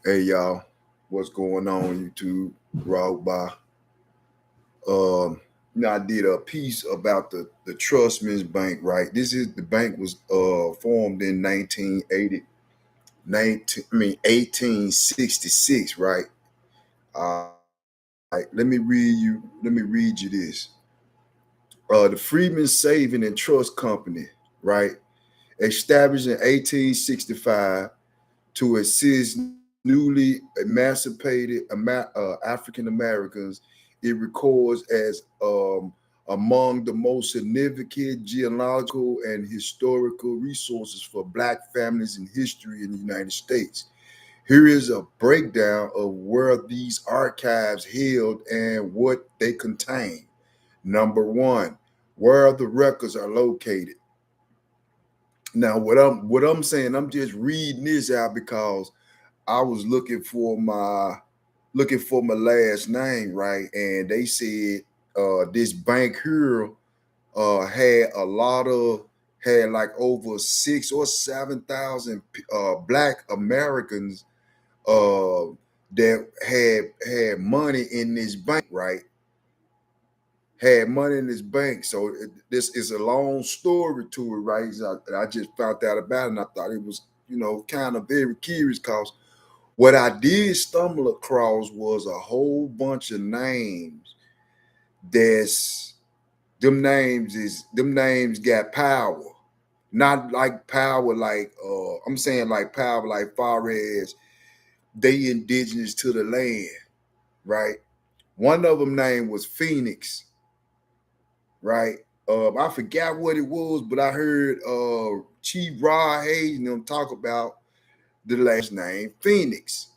Hey y'all, what's going on YouTube? Rock by. I did a piece about the Trustman's Bank, right? This is the bank was formed in 1980, 1866, right? Let me read you this. The Freeman Saving and Trust Company, right? Established in 1865 to assist newly emancipated African Americans. It records as among the most significant genealogical and historical resources for Black families in history in the United States. Here is a breakdown of where these archives held and what they contain. Number one, where the records are located. Now, what I'm saying, I'm just reading this out because I was looking for my last name, right? And they said this bank here had like over 6 or 7 thousand Black Americans that had money in this bank, right? Had money in this bank. So this is a long story to it, right? So I just found out about it, and I thought it was, kind of very curious because what I did stumble across was a whole bunch of names. That's them names got power. Not like power like I'm saying like power like far as they indigenous to the land, right? One of them name was Phoenix, right? I forgot what it was, but I heard Chief Rod Hayes and them talk about the last name Phoenix.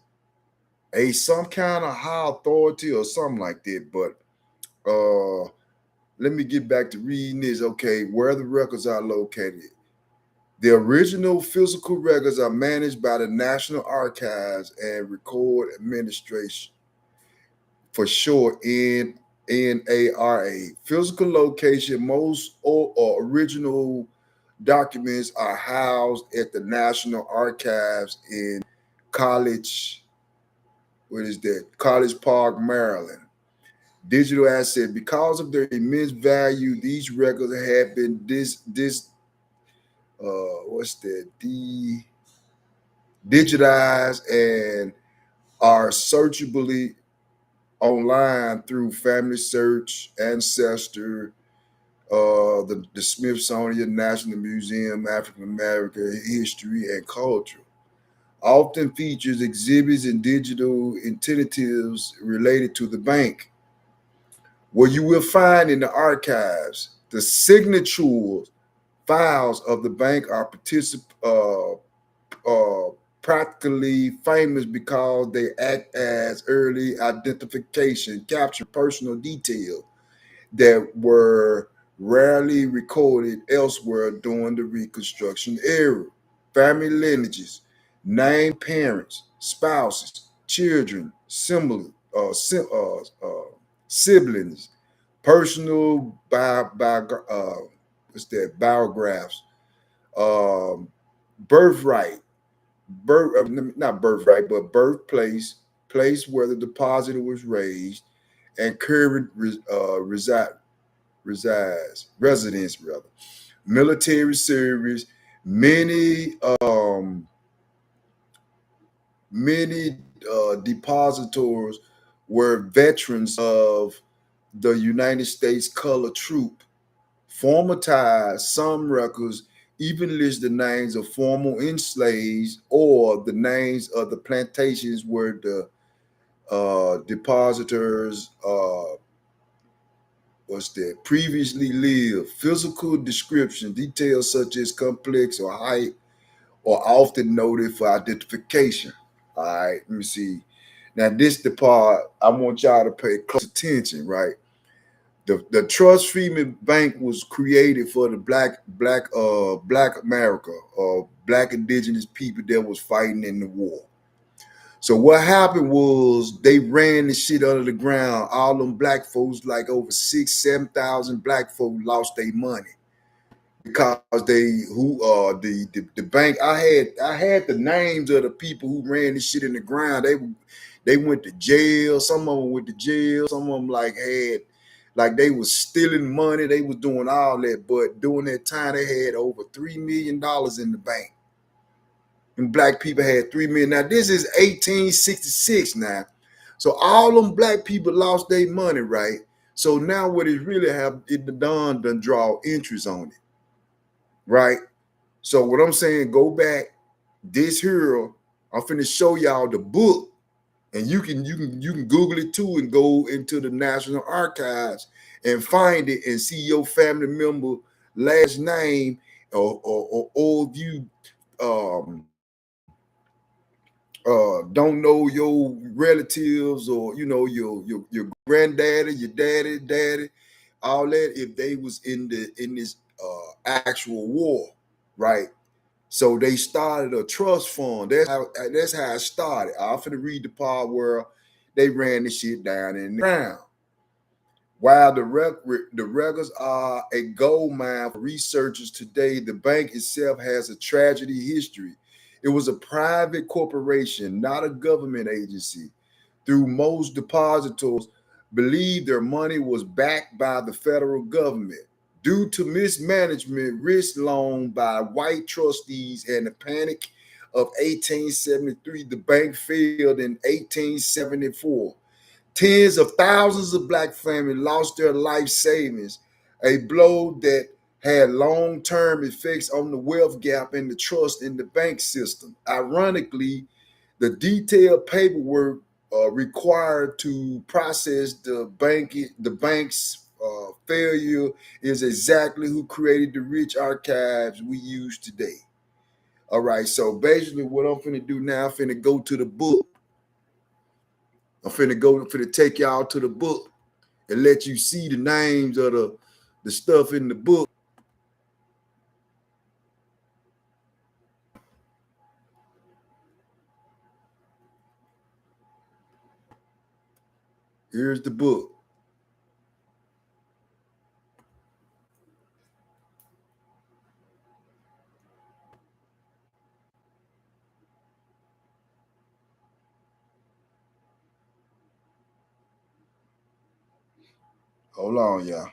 Some kind of high authority or something like that. But let me get back to reading this. Okay, where the records are located. The original physical records are managed by the National Archives and Record Administration, for short NARA. Physical location, most or original documents are housed at the National Archives in College, what is that? College Park, Maryland. Digital asset. Because of their immense value, these records have been what's that? Digitized and are searchably online through Family Search, Ancestor, the Smithsonian National Museum, African American History and Culture. Often features exhibits and digital alternatives related to the bank. What you will find in the archives, the signature files of the bank are practically famous because they act as early identification, capture personal details that were rarely recorded elsewhere during the Reconstruction era. Family lineages, named parents, spouses, children, siblings, personal what's that? Biographs, um, birthright, not birthright, but birthplace, place where the depositor was raised, and current residence rather, military service. Many many depositors were veterans of the United States Color Troop. Former ties, some records even list the names of former enslaved or the names of the plantations where the depositors was that previously lived. Physical description, details such as complex or height are often noted for identification. All right, let me see. Now, this the part I want y'all to pay close attention, right? The Trust Freeman Bank was created for the Black America or Black indigenous people that was fighting in the war. So what happened was they ran the shit under the ground. All them black folks, like over 6, 7,000 black folks lost their money. because the bank. I had the names of the people who ran this shit in the ground. They went to jail. Some of them went to jail. Some of them like they was stealing money. They was doing all that. But during that time, they had over $3 million in the bank. And black people had 3 million. Now this is 1866 now. So all them black people lost their money, right? So now what it really have it done draw interest on it, right? So what I'm saying, go back this here. I'm finna show y'all the book, and you can Google it too, and go into the National Archives and find it and see your family member last name, or if you um don't know your relatives, or your granddaddy, your daddy, all that, if they was in this actual war, right? So they started a trust fund. That's how it started. I'm finna read the part where they ran this shit down in the ground. While the records are a gold mine for researchers today, the bank itself has a tragedy history. It was a private corporation, not a government agency. Through most depositors believed their money was backed by the federal government. Due to mismanagement, risk loaned by white trustees, and the panic of 1873, the bank failed in 1874. Tens of thousands of black families lost their life savings, a blow that had long-term effects on the wealth gap and the trust in the bank system. Ironically, the detailed paperwork required to process the bank's failure is exactly who created the rich archives we use today. All right, so basically, what I'm finna do now, I'm finna go to the book. I'm finna take y'all to the book and let you see the names of the stuff in the book. Here's the book. Hold on, y'all.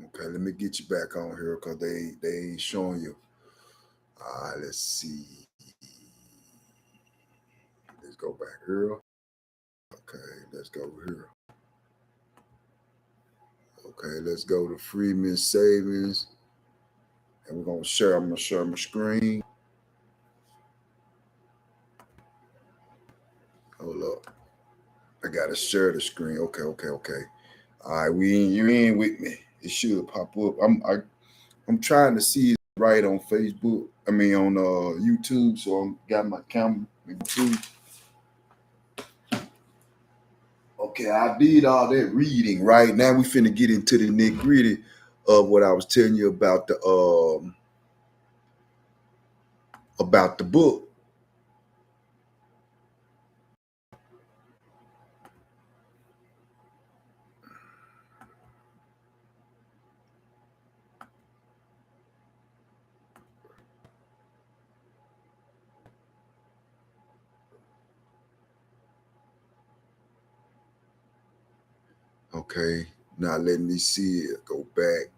Okay, let me get you back on here because they ain't showing you. All right, let's see. Let's go back here. Okay, let's go here. Okay, let's go to Freeman Savings, and we're gonna share. I'm gonna share my screen. Hold up, I gotta share the screen. Okay. All right, you ain't with me. It should pop up. I'm trying to see it right on Facebook. I mean on YouTube. So I'm got my camera on YouTube. Okay, I did all that reading. Right now, we finna get into the nitty gritty of what I was telling you about the book. Okay, now let me see it. Go back.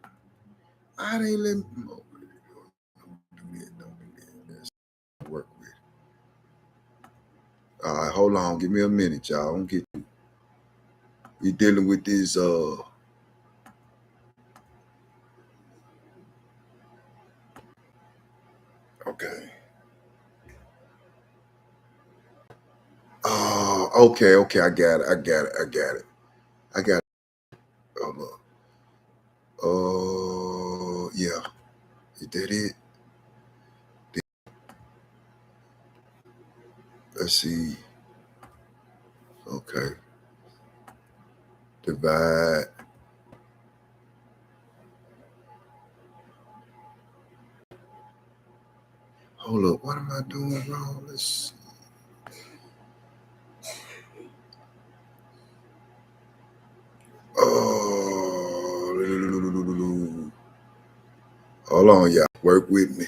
I didn't let me. Oh, don't do that. Don't do that. That's work with. All right, hold on. Give me a minute, y'all. Don't get. We dealing with this. Okay. Okay. I got it. I got it. Hold on. Oh, yeah. You did it. Let's see. Okay. Divide. Hold up, what am I doing wrong? Let's. Oh, hold on, y'all. Work with me.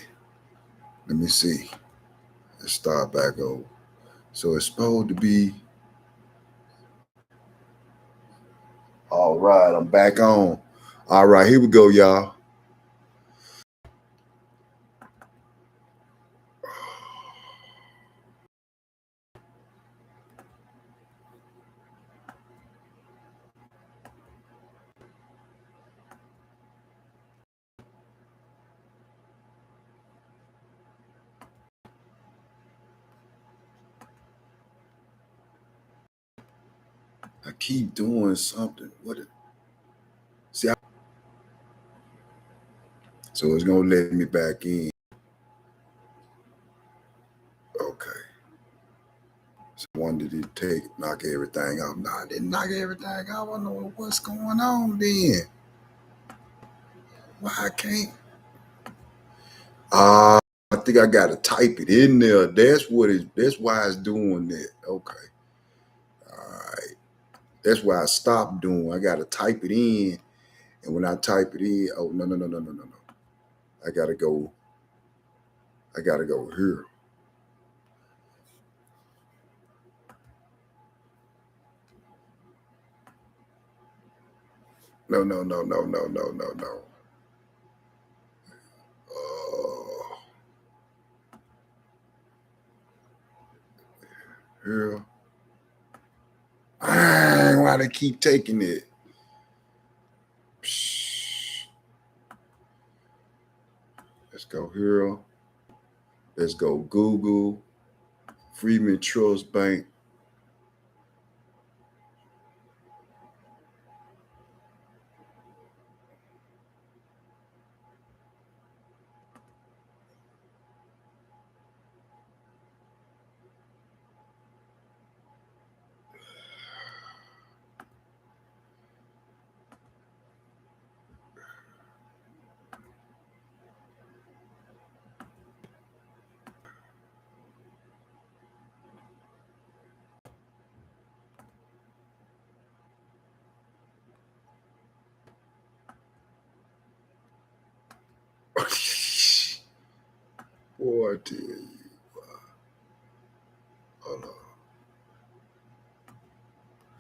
Let me see. Let's start back over. So it's supposed to be. All right, I'm back on. All right, here we go, y'all. I keep doing something. See? So it's gonna let me back in. Okay. So when did it knock everything off? No, I didn't knock everything off. I don't know what's going on then. Why I can't? I think I gotta type it in there. That's why it's doing that. Okay. All right. That's why I stopped doing. I gotta type it in. And when I type it in, oh no. I gotta go, I gotta go here. No. Uh, here. Why they keep taking it? Psh. Let's go here. Let's go Google. Freeman Trust Bank. Boy, I tell you. Hold on.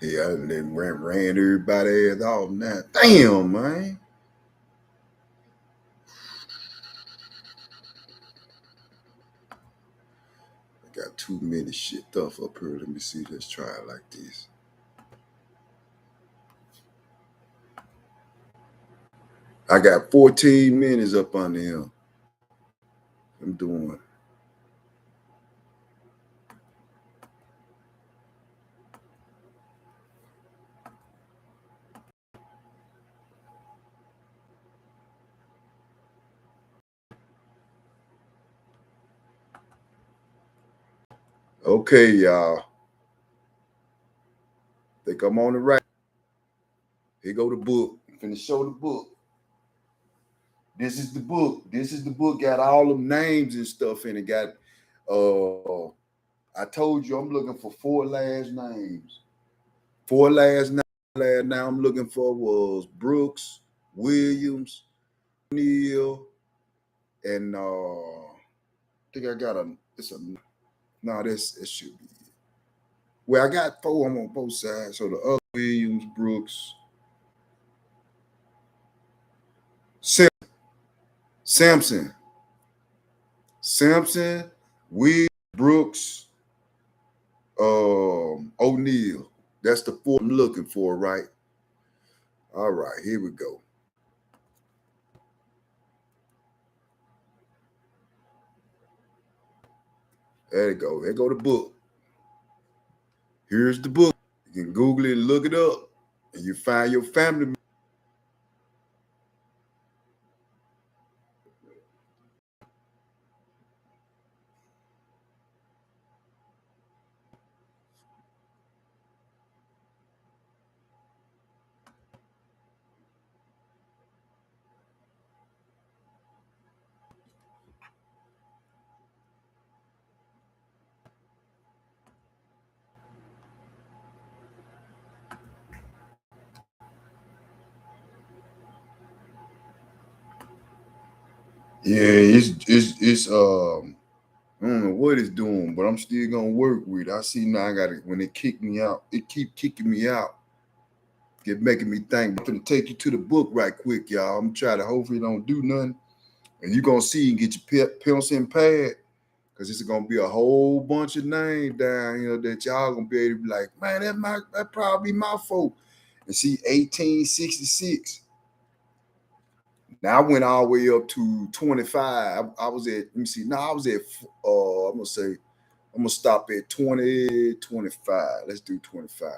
Yeah, I done ran everybody ass off now. Damn, man. I got too many shit stuff up here. Let me see. Let's try it like this. I got 14 minutes up under him. I'm doing. Okay, y'all. Think I'm on the right. Here go the book. I'm finna show the book. This is the book. This is the book. Got all them names and stuff in it. Got I told you I'm looking for four last names. Four last names. Now I'm looking for was Brooks, Williams, Neal, and I think I got a it's a no, this it should be. Well, I got four. I'm on both sides. So the other Williams, Brooks, Sampson, Sampson, Will, Brooks, O'Neal. That's the four I'm looking for, right? All right, here we go. There you go. There go the book. Here's the book. You can Google it and look it up, and you find your family. Yeah, I don't know what it's doing, but I'm still gonna work with it. I see now I gotta when it kick me out, it keep kicking me out. Get making me think. I'm gonna take you to the book right quick, y'all. I'm trying to hopefully it don't do nothing. And you're gonna see and get your pencil and pad. Cause it's gonna be a whole bunch of names down here that y'all gonna be able to be like, man, that probably my fault. And see, 1866. Now I went all the way up to 25. I was at, let me see, now I was at I'm gonna stop at 20, 25. Let's do 25.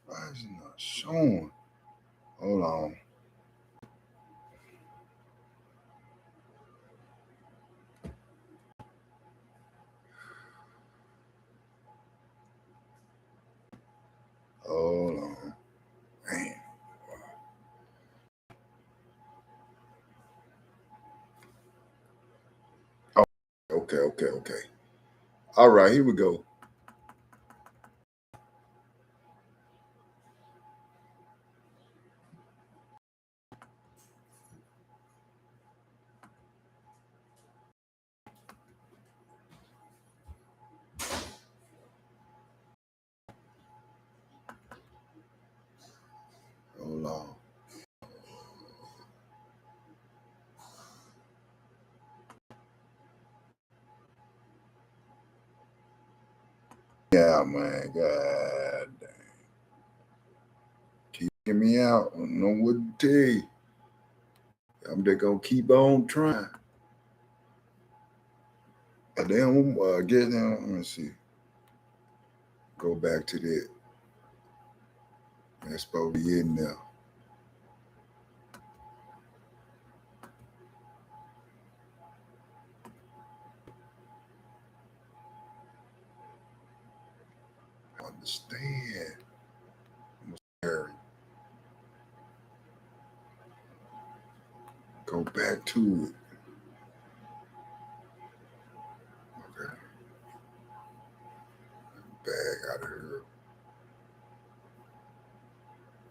Why is it not showing? Hold on. Hold on. Man. Oh, okay. All right, here we go. Hold on. Yeah, man. God damn. Keep me out. I don't know what to tell you. I'm just gonna keep on trying. Then get down. Let me see. Go back to that. That's supposed to be in there. Understand. Hurry. Go back to it. Okay. Back out of here.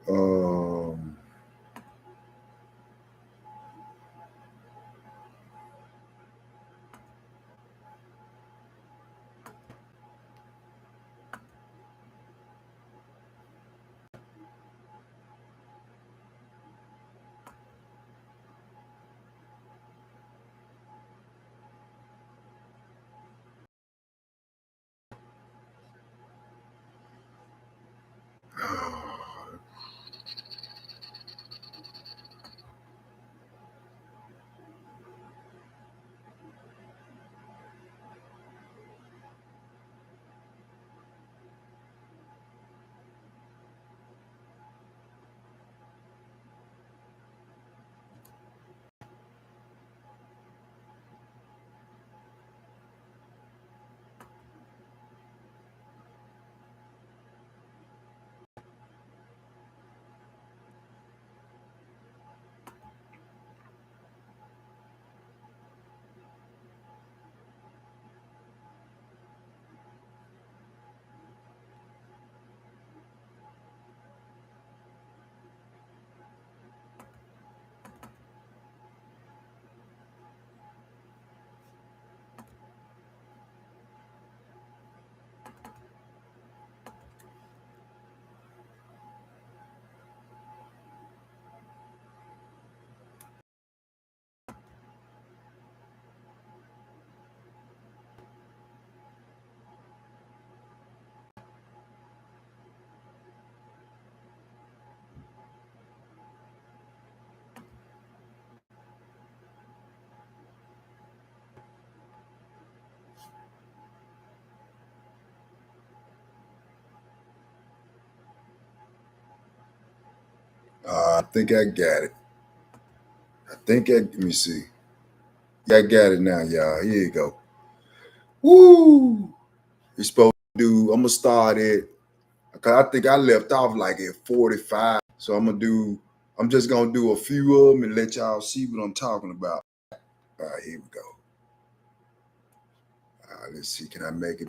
Um. I think I got it. Let me see. Yeah, I got it now, y'all. Here you go. Woo! You're supposed to do, I'm gonna start it. Cause I think I left off like at 45. So I'm just gonna do a few of them and let y'all see what I'm talking about. All right, here we go. All right, let's see. Can I make it?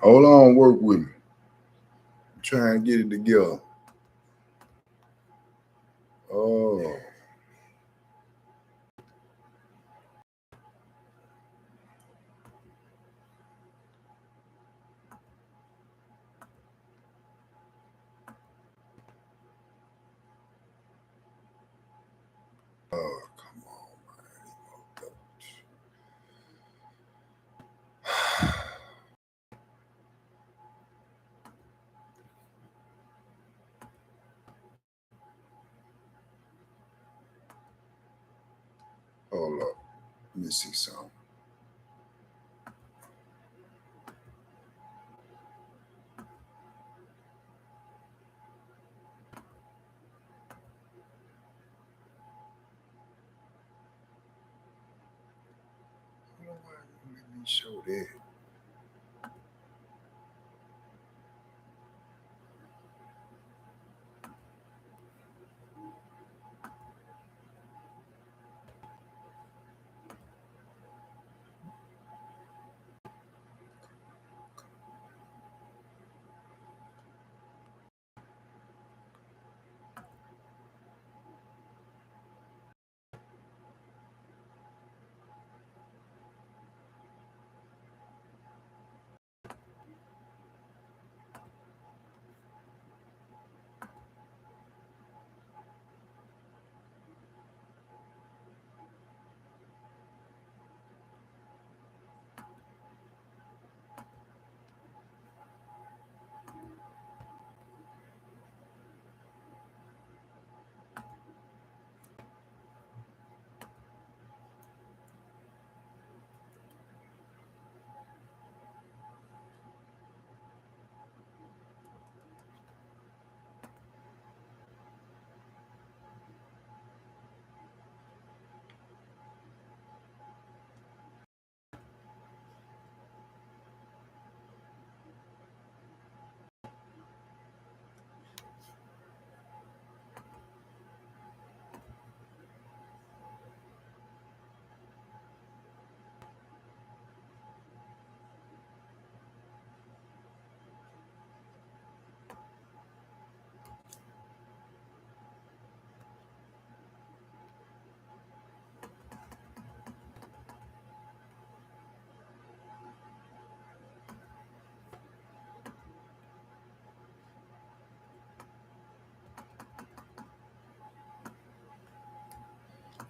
Hold on, work with me. I'm trying to get it together. Oh, come on, man. Hold up. Let me see something. Let me show that.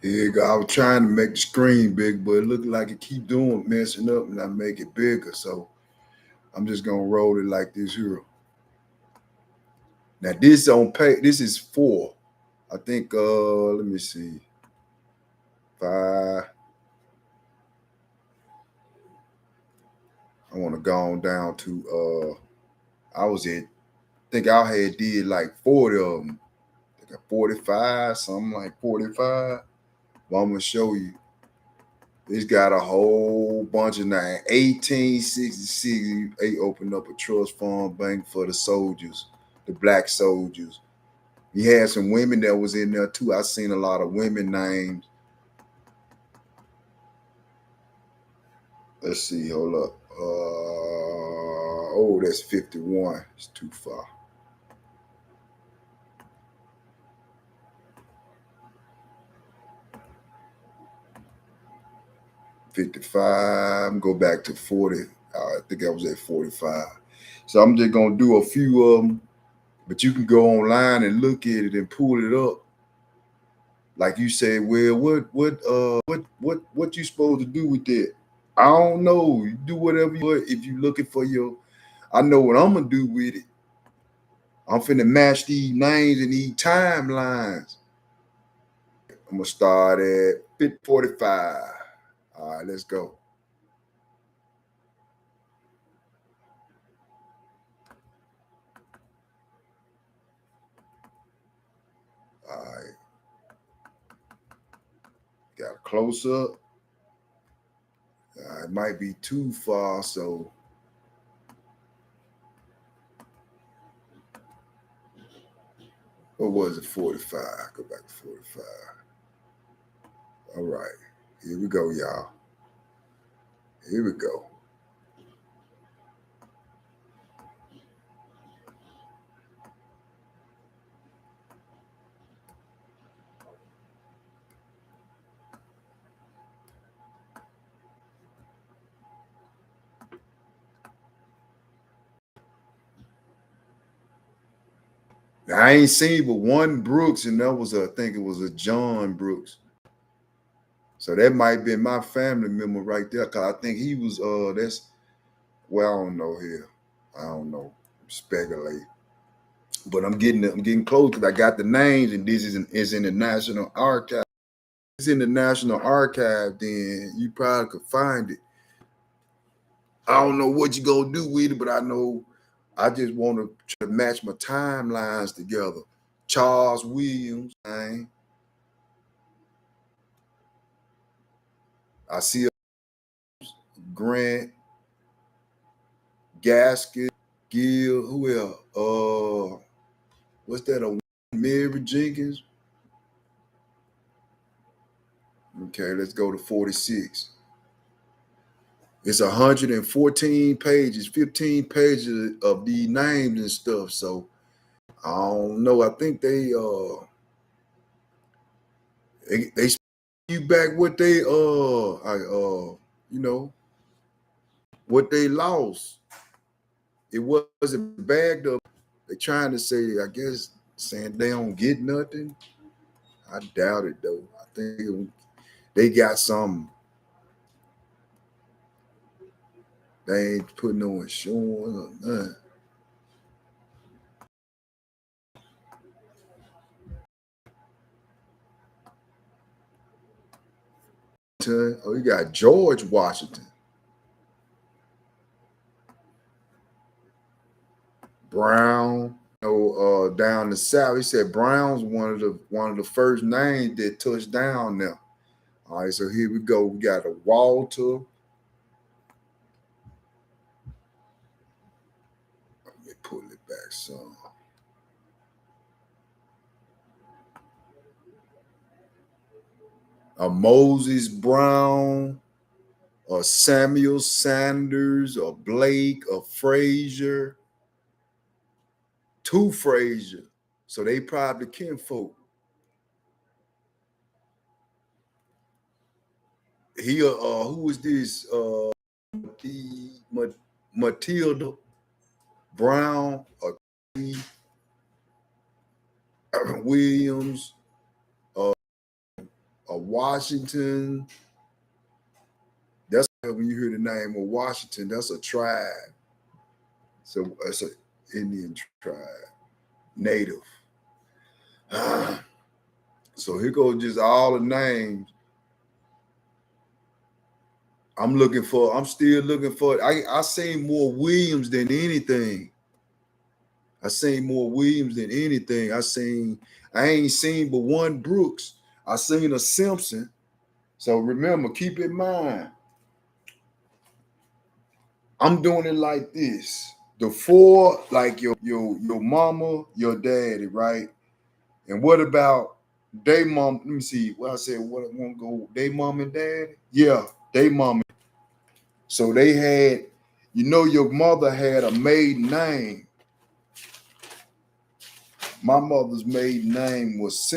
Here you go. I was trying to make the screen big, but it looked like it keep doing messing up, and I make it bigger. So I'm just gonna roll it like this here. Now this on page. This is 4. I think. Let me see. 5. I want to go on down to. I was at. I think I had did like 40 of them. I think 45, something like 45. Well, I'm gonna show you. It's got a whole bunch of 1866, they opened up a trust fund bank for the soldiers, the black soldiers. He had some women that was in there too. I seen a lot of women names. Let's see, hold up. Oh, that's 51. It's too far. $55. Go back to 40. I think I was at 45. So I'm just gonna do a few of them, but you can go online and look at it and pull it up. Like you said, well, what you supposed to do with that? I don't know. You do whatever you want. If you looking for your, I know what I'm gonna do with it. I'm finna match these names and these timelines. I'm gonna start at 45. All right, let's go. All right, got a close up. It might be too far, so what was it? 45. Go back to 45. All right, here we go, y'all. Here we go. Now, I ain't seen but one Brooks, and that was I think it was a John Brooks. So that might be my family member right there. Cause I think he was that's well, I don't know here. I don't know. Speculate. But I'm getting close because I got the names and this is in the National Archive. It's in the National Archive, then you probably could find it. I don't know what you gonna do with it, but I know I just want to try to match my timelines together. Charles Williams, man. I see Grant, Gasket, Gill, who else? What's that? Mary Jenkins. Okay, let's go to 46. It's 114 pages, 15 pages of these names and stuff. So I don't know. I think they you back what they you know what they lost. It wasn't bagged up. They trying to say, I guess, saying they don't get nothing. I doubt it though. I think they got some. They ain't putting no insurance or nothing. Oh, you got George Washington, Brown. Down the south. He said Brown's one of the first names that touched down there. All right, so here we go. We got a Walter. Let me pull it back some. A Moses Brown, or Samuel Sanders, or Blake, or Frazier. Two Frazier. So they probably kinfolk. He who was this? The Matilda Brown, or Williams, or Washington. That's when you hear the name of Washington, that's a tribe. So it's an Indian tribe, native. So here goes just all the names. I'm still looking for, I seen more Williams than anything. I seen more Williams than anything. I ain't seen but one Brooks. I seen a Simpson. So remember, keep in mind, I'm doing it like this. The four, like your mama, your daddy, right? And what about they mom? Let me see. Well, I said what I want to go. They mom and daddy? Yeah, they mom. So they had, your mother had a maiden name. My mother's maiden name was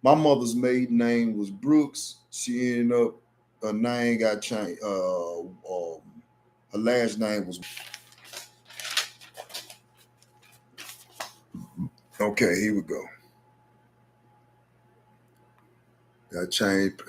my mother's maiden name was Brooks. She ended up, her name got changed. Her last name was, okay, here we go. Got changed.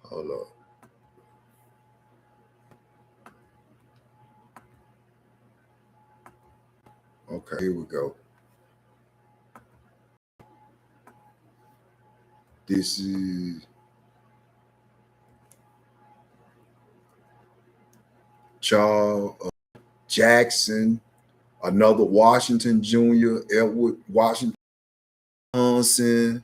Hold up. Okay, here we go. This is Charles Jackson, another Washington Jr., Edward Washington Johnson.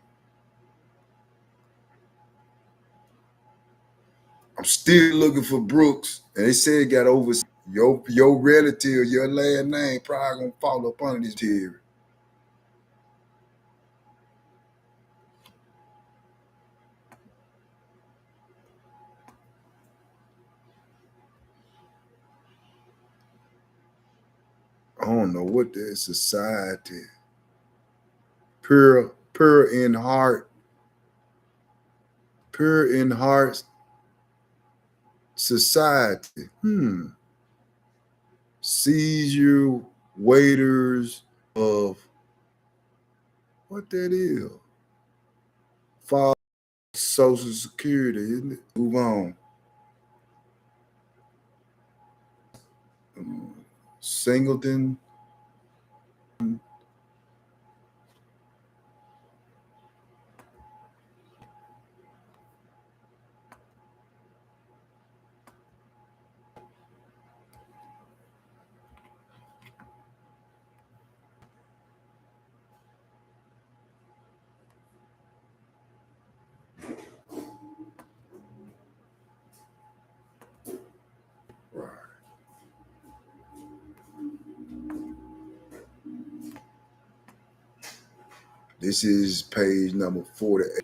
I'm still looking for Brooks, and they said it got over. Your relative, your last name probably gonna fall up under this tier. I don't know what that society. Pure in heart, pure in heart society. Seizure waiters of what that is. File Social Security, isn't it? Move on. Singleton. Right. This is page number 48.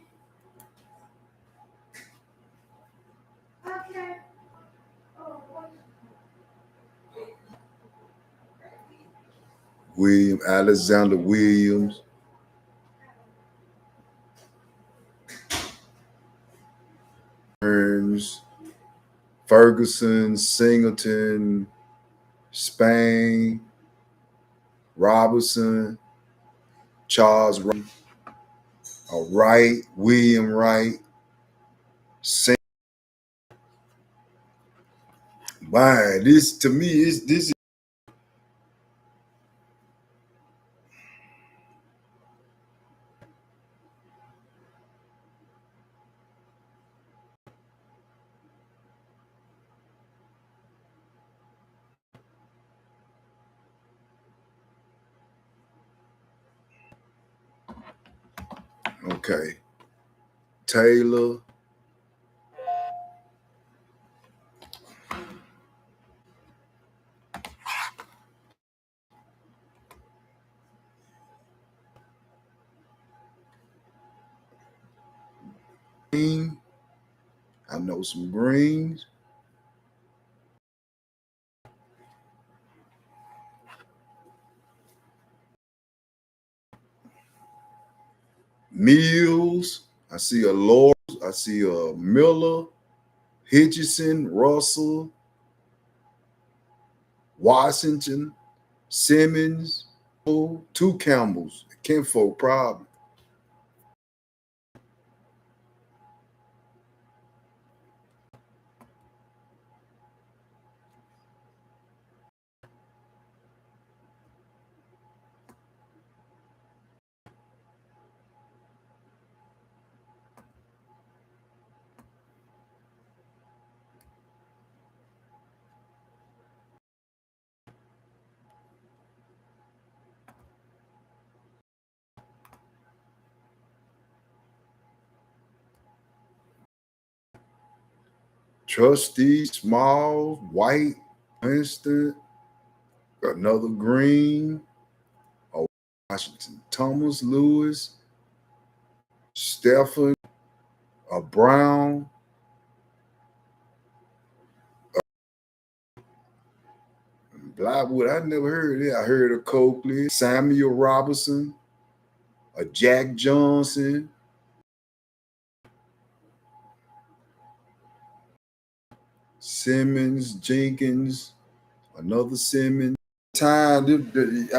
William Alexander Williams. Burns, Ferguson, Singleton, Spain, Robertson, Charles Wright, William Wright. Man, this to me is this is Okay. Taylor. Green. I know some greens. Mills. I see a Lord. I see a Miller, Hitchison, Russell, Washington, Simmons, two Campbells, Kinfolk probably. Trustee, Small, White, Winston, another Green, a Washington, Thomas, Lewis, Stephen, a Brown, Blackwood. I never heard of it. I heard of Coakley, Samuel Robinson, a Jack Johnson, Simmons, Jenkins, another Simmons. I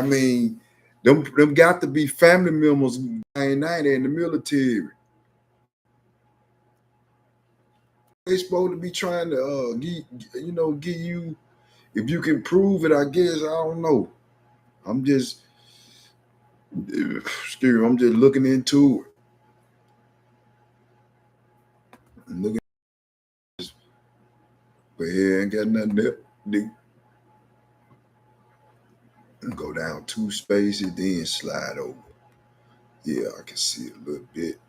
mean, them got to be family members in the military. They supposed to be trying to give you, if you can prove it, I guess. I don't know. I'm just excuse me, I'm just looking into it. Looking, but here ain't got nothing there. Go down two spaces, then slide over. Yeah, I can see it a little bit.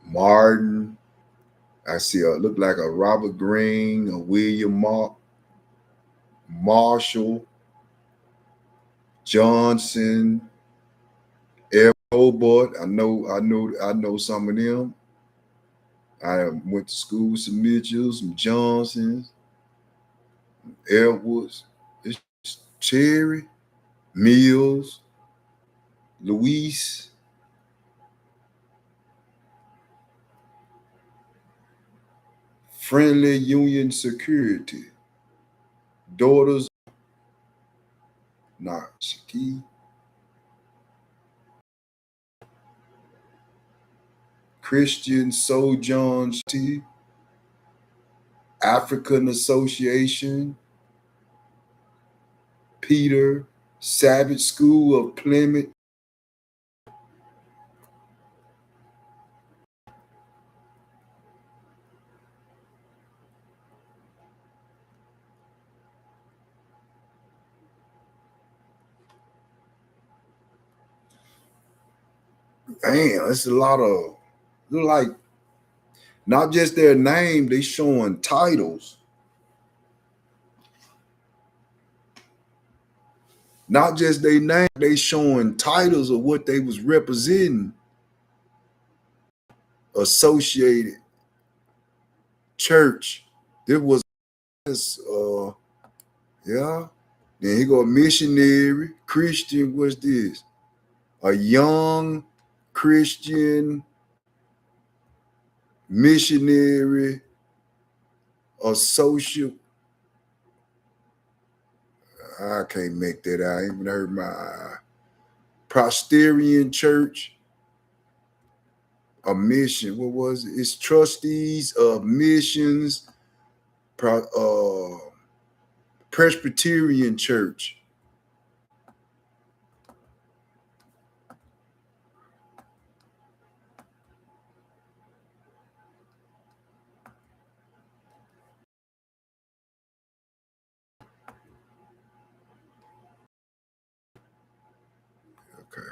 Martin, I see look like a Robert Green, a William Marshall, Johnson, L. Hobart. I know some of them. I went to school with some Mitchells, some Johnsons, Edwards, it's Cherry, Mills, Luis, Friendly Union Security, Daughters, not Shaki, Christian Sojourn T, African Association, Peter, Savage School of Plymouth. Damn, it's a lot of, like, not just their name, they showing titles. Not just their name, they showing titles of what they was representing. Associated Church. There was this, yeah. Then he go missionary, Christian. What's this? A young Christian missionary associate. I can't make that out. I even heard my Prosterian Church, a mission. What was it? It's trustees of missions, Presbyterian Church. Okay.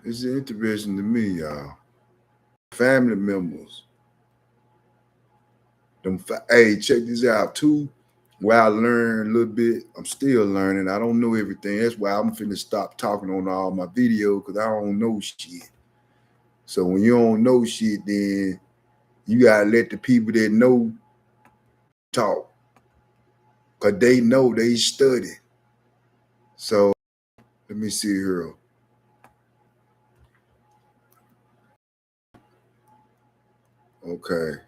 It's interesting to me, y'all. Family members. Hey, check this out too. Where I learned a little bit, I'm still learning. I don't know everything. That's why I'm finna stop talking on all my videos because I don't know shit. So when you don't know shit, then you gotta let the people that know talk. Cause they know, they study. So let me see here. Okay.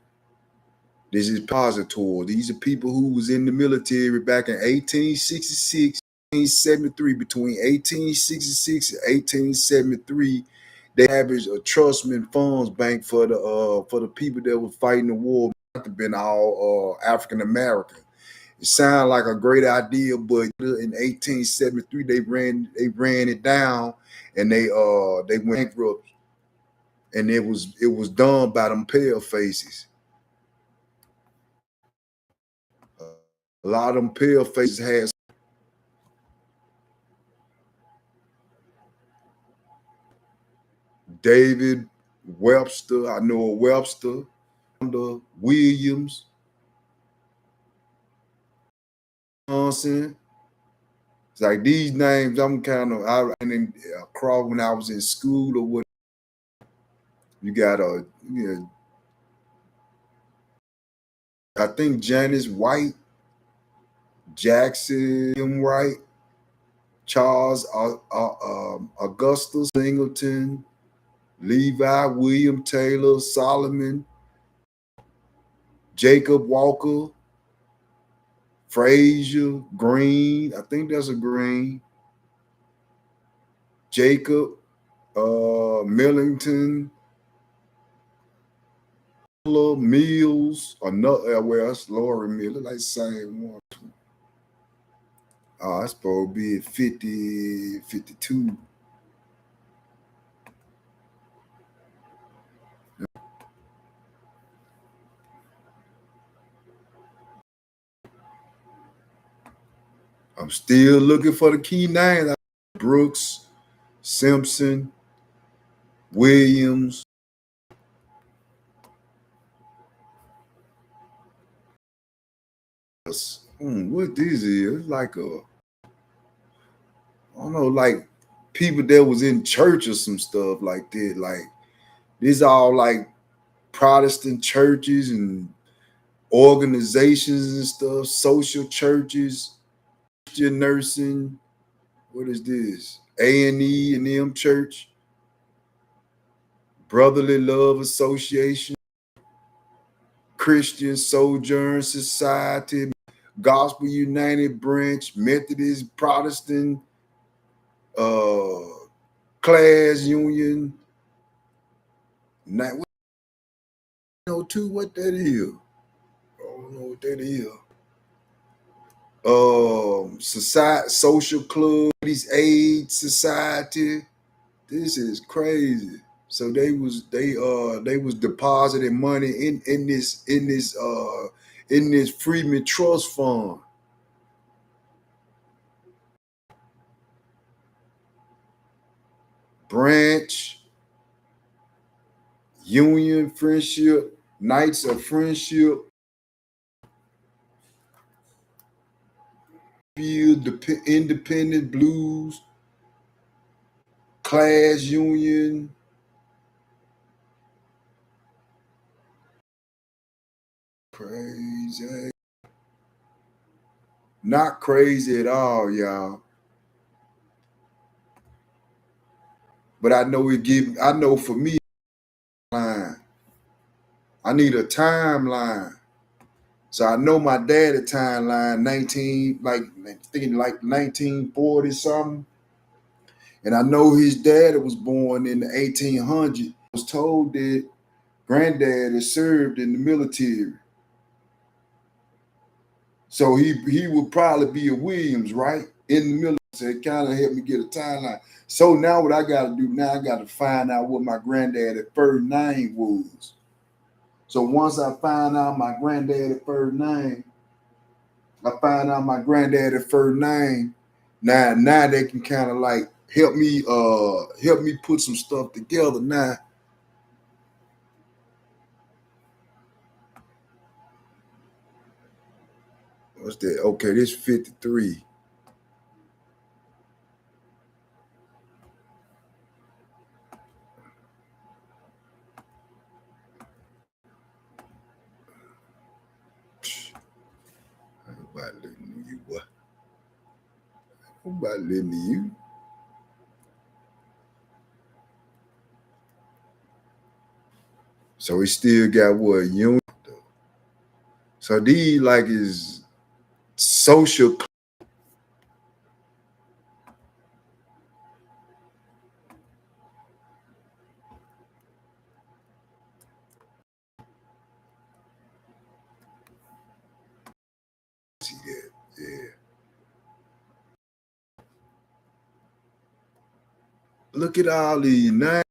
This is positor. These are people who was in the military back in 1866, 1873. Between 1866 and 1873, they established a trustment funds bank for the people that were fighting the war. Might have been all African American. It sounded like a great idea, but in 1873 they ran it down and they went bankrupt, and it was done by them pale faces. A lot of them pale faces had David Webster. I know a Webster, Williams, Johnson. It's like these names. I'm kind of I ran in across when I was in school or what. You got I think Janice White, Jackson White, Charles Augustus Singleton, Levi William Taylor, Solomon, Jacob Walker, Frazier Green. I think that's a Green. Jacob Millington, Mills, another well, that's Lori Miller, like the same one. That's supposed to be at 50, 52. I'm still looking for the key names. Brooks, Simpson, Williams. What this is? It's like I don't know, like people that was in church or some stuff like that. Like these all like Protestant churches and organizations and stuff, social churches, Christian nursing. What is this? A&E and M Church, Brotherly Love Association, Christian Sojourn Society, Gospel United Branch, Methodist, Protestant, uh, Class Union. Now, we know too what that is. I don't know what that is. Society, social club, these aid society. This is crazy. So they was depositing money in this Freeman Trust Fund. Branch, Union, Friendship, Knights of Friendship, Independent Blues, Class Union. Crazy. Not crazy at all, y'all. But I know for me, I need a timeline. So I know my daddy timeline 19, like thinking like 1940 something. And I know his daddy was born in the 1800s. I was told that granddad had served in the military. So he would probably be a Williams, right? In the military. So it kind of helped me get a timeline. So now what I gotta do now, I gotta find out what my granddad's first name was. So once I find out my granddad's first name, I find out my granddaddy's first name. Now they can kind of like help me put some stuff together now. What's that? Okay, this 53. Nobody listening to you, boy. Nobody listening to you. So he still got what union. So these like is social. See that? Yeah. Look at all these names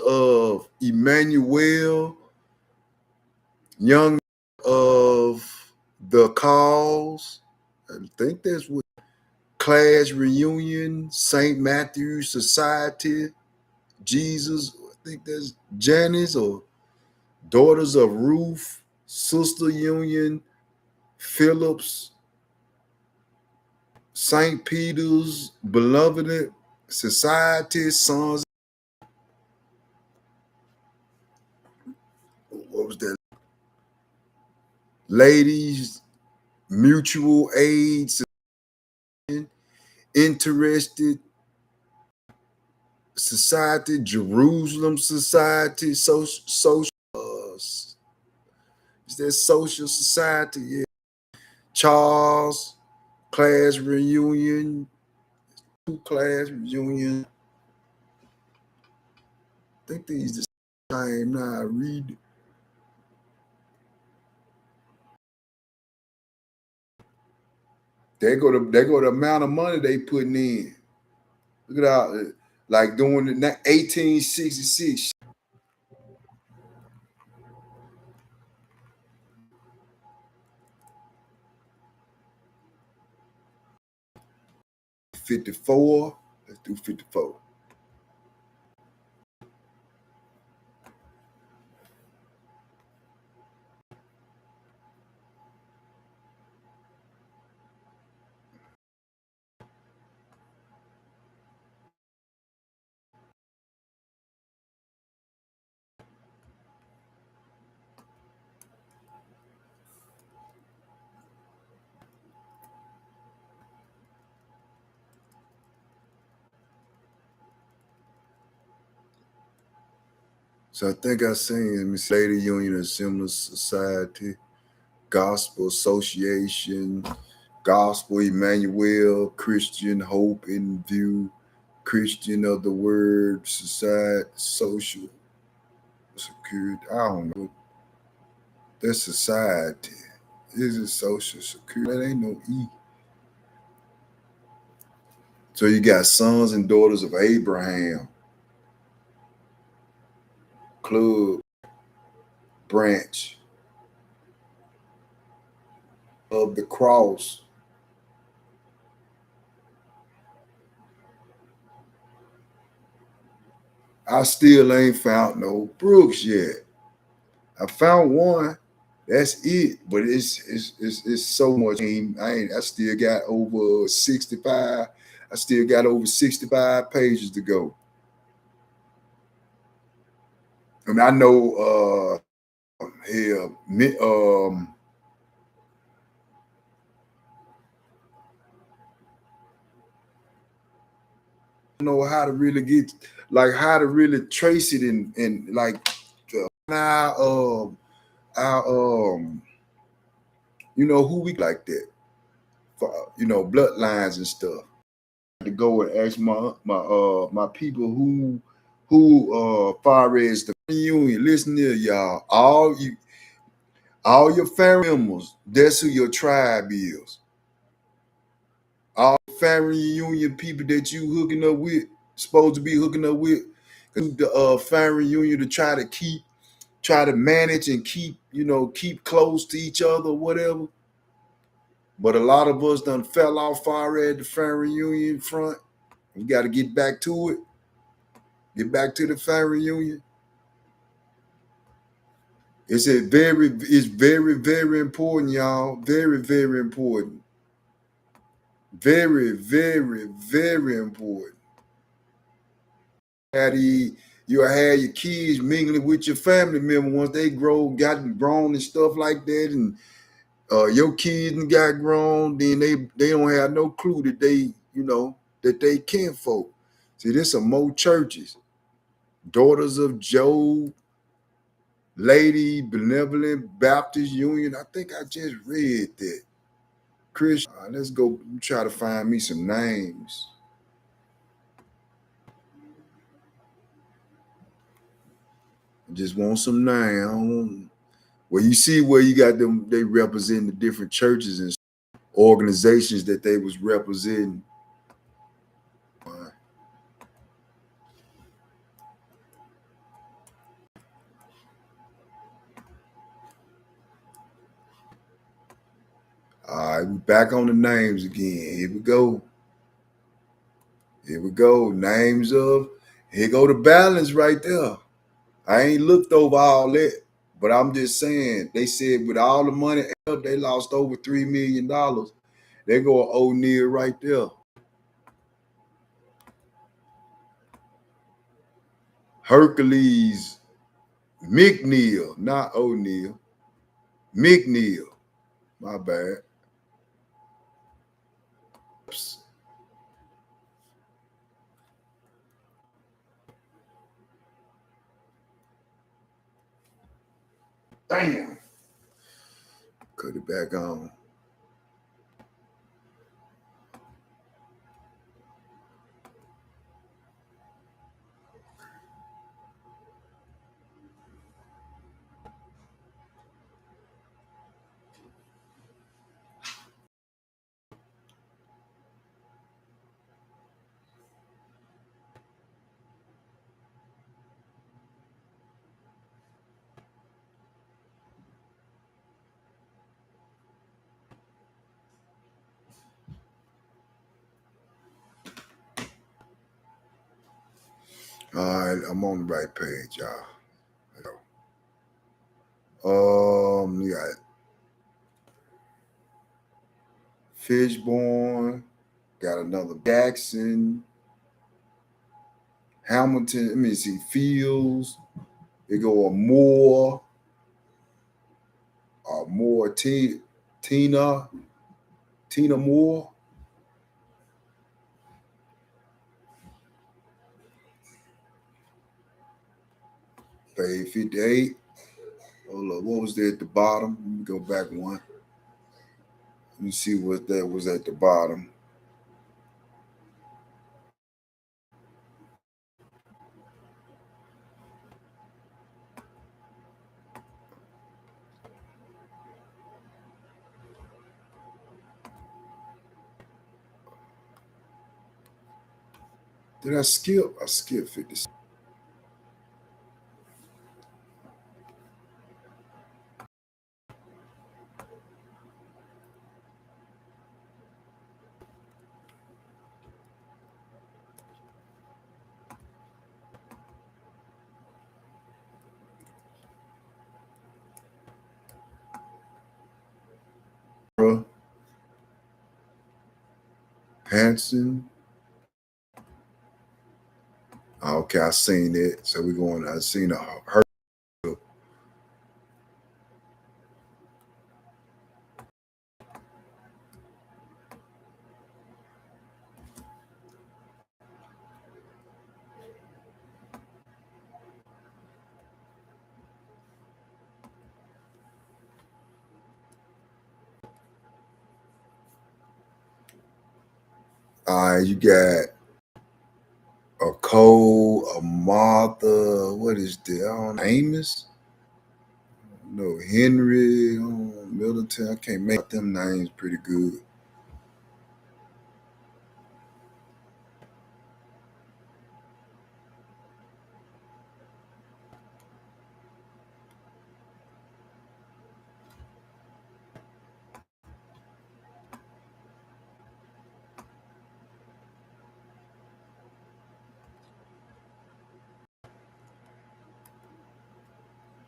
of Emmanuel, young of the cause. I think that's what class reunion, St. Matthew's Society, Jesus. I think that's Janice or Daughters of Ruth, Sister Union, Phillips, St. Peter's, Beloved Society, Sons. What was that? Ladies, Mutual Aid, Interested Society, Jerusalem Society, social. Is that Social Society? Yeah. Charles, class reunion, two class reunion. I think these the same. Now I read. They go the amount of money they putting in. Look at all like doing the 1866, 54. Let's do 54. So I think I seen Miss Lady Union Assembly Society, Gospel Association, Gospel Emmanuel, Christian Hope in View, Christian of the Word Society, Social Security. I don't know. That's society. Is it Social Security? That ain't no E. So you got Sons and Daughters of Abraham, Club, Branch of the Cross. I still ain't found no Brooks yet. I found one. That's it. But it's so much. I still got over 65. I still got over 65 pages to go. And I know hell, know how to really get like how to really trace it and like our our who we like that for bloodlines and stuff. To go and ask my people who far as the union. Listen here, y'all. All your family members, that's who your tribe is. All family union people that you hooking up with, supposed to be hooking up with, the family reunion to try to keep try to manage and keep, keep close to each other, whatever. But a lot of us done fell off already at the family reunion front. We got to get back to it. Get back to the family reunion. It's very, very important, y'all. Very, very important. Very, very, very important. You'll have your kids mingling with your family member once they gotten grown and stuff like that, and your kids got grown, then they don't have no clue that they kinfolk. See, there's some more churches, Daughters of Job, Lady Benevolent Baptist Union. I think I just read that. Chris, let's go try to find me some names. I just want some names. Well, you see where you got them, they represent the different churches and organizations that they was representing. All right, we back on the names again. Here we go. Here we go. Names of, here go the balance right there. I ain't looked over all that, but I'm just saying, they said with all the money, they lost over $3 million. They go O'Neal right there. Hercules McNeil, not O'Neal. McNeil. My bad. Damn. Cut it back on. All right, I'm on the right page, y'all. We got Fishborn, got another Jackson, Hamilton. Let me see, Fields. They go a Moore, Tina Moore. Page 58. Hold up, what was there at the bottom? Let me go back one. Let me see what that was at the bottom. Did I skip? I skipped 56. Hanson. Okay, I seen it. So we're going, I seen her. You got a Cole, a Martha, what is that? I don't know, Amos? No, Henry, Middleton. I can't make them names pretty good.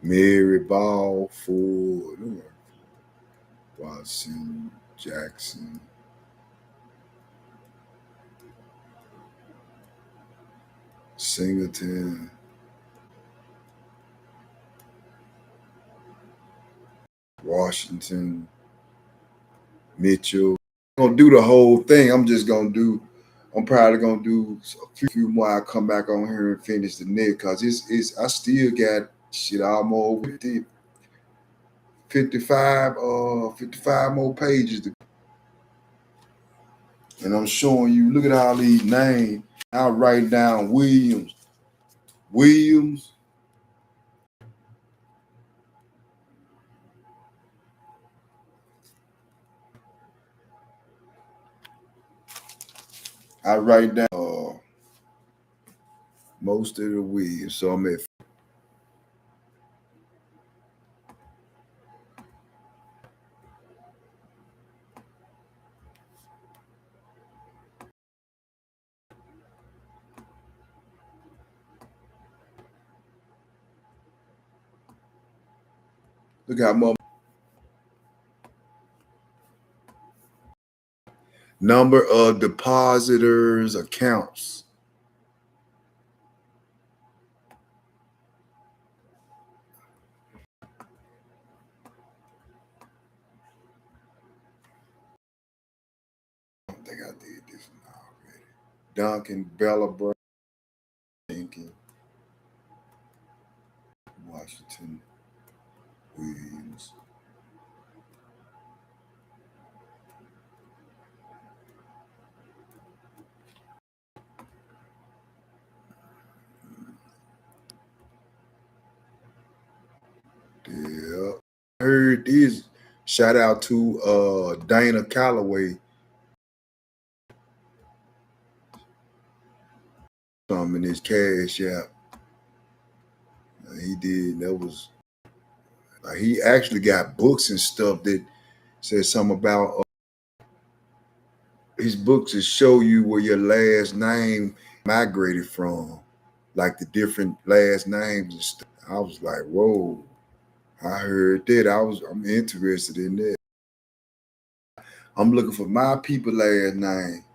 Mary Ball, Ford, Watson, Jackson, Singleton, Washington, Mitchell. I'm gonna do the whole thing. I'm probably gonna do a few more. I come back on here and finish the net because it's I still got shit almost 55 more pages to, and I'm showing you, look at all these names. I write down Williams. I write down most of the Williams. So I'm at, look how much number of depositors accounts. I don't think I did this one already. Duncan, Bella, Jenkins, Washington, Williams. Yeah. I heard this. Shout out to Dana Calloway. Some in his cash app. He did. That was like, he actually got books and stuff that said something about his books that show you where your last name migrated from, like the different last names and stuff. I was like, whoa. I heard that. I'm interested in that. I'm looking for my people last name.